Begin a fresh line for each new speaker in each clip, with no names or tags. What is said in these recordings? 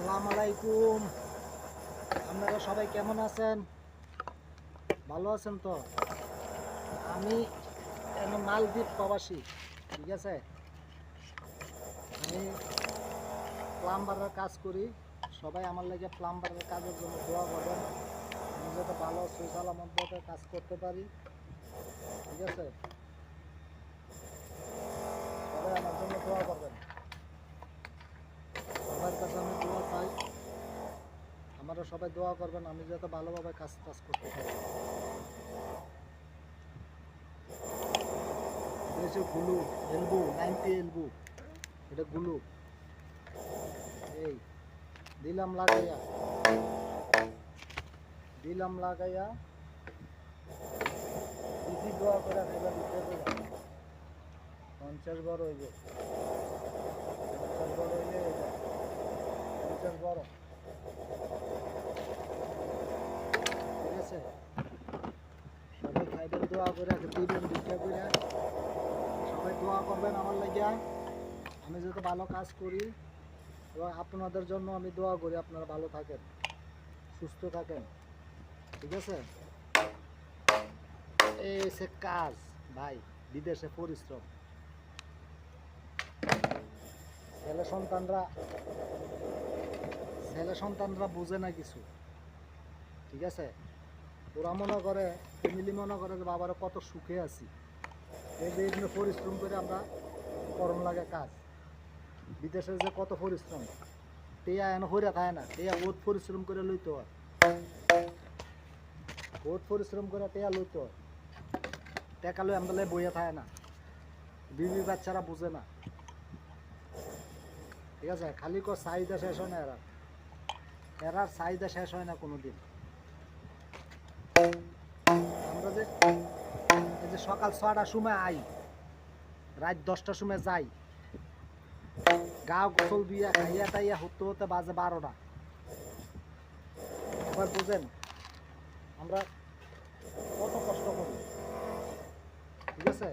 আসসালামু আলাইকুম। আপনারা সবাই কেমন আছেন? ভালো আছেন তো? আমি এখন মালদ্বীপ প্রবাসী, ঠিক আছে। আমি প্লাম্বারের কাজ করি। সবাই আমার লাগে প্লাম্বারের কাজের জন্য দোয়া করবেন। আমি যাতে ভালো সুসালামতভাবে কাজ করতে পারি, ঠিক আছে। সবাই আমার জন্য দোয়া করবেন। সবার কাছে আমি দোয়া চাই, আমারও সবাই দোয়া করবেন আমি যাতে ভালোভাবে কাজ করতে পারি। এসে গুলু এলবো 90 এলবো, এটা গুলু এই দিলাম লাগাইয়া দিদি দোয়া করে খাইবা দিতে হবে। 50 বড় হইবে, 50 বড় হইলে 50 বড়, ঠিক আছে। সবাই খাইবেন, দোয়া করে দিবেন, ভিক্ষা করে সবাই দোয়া করবেন আমার লাগিয়া। আমি যাতে ভালো কাজ করি এবং আপনাদের জন্য আমি দোয়া করি আপনারা ভালো থাকেন, সুস্থ থাকেন, ঠিক আছে। এই সে কাজ ভাই, বিদেশে পরিশ্রম। ছেলে সন্তানরা বোঝে না কিছু, ঠিক আছে। ওরা মনে করে, ফ্যামিলি মনে করে যে বাবারা কত সুখে আছি, এই যে এগুলো পরিশ্রম করে আমরা করণ লাগে কাজ। বিদেশের যে কত পরিশ্রম, টেয়া এনে হইয়া থাকে না, টেয়া বহুত পরিশ্রম করে লইতে হয়, বহুত পরিশ্রম করে টেয়া লইতে হয়। টেকা লই আমরা বইয়া থাকে না, বিবি বাচ্চারা বুঝে না, ঠিক আছে। খালি চাহিদা শেষ হয় না, এরার চাহিদা শেষ হয় না কোনোদিন। আমরা যে এই যে সকাল 6টার সময় আই, রাত 10টার সময় যাই, গা গোসল দিয়া খাইয়া টাইয়া হতে হতে বাজে 12টা। এবার বুঝেন আমরা কত কষ্ট করি, ঠিক আছে।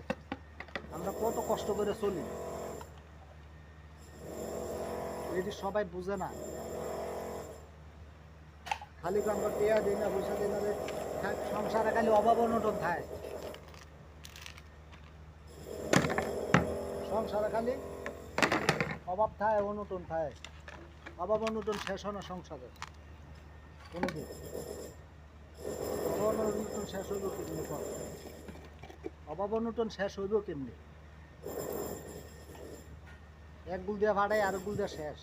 আমরা কত কষ্ট করে চলি, এটি সবাই বুঝে না। খালি আমরা টেয়া দিই না, পয়সা দিই না, সংসারে খালি অভাব অনটন থাকে, সংসারে খালি অভাব থাকে, অনটন থাকে। অভাব অনটন শেষ হয় না সংসারে কোনোদিন। অভাব অনটন শেষ হইব কেমনি? অভাব অনটন শেষ হইব কেমনি? এক গুল দিয়ে ভাড়াই আর গুল দিয়ে শেষ।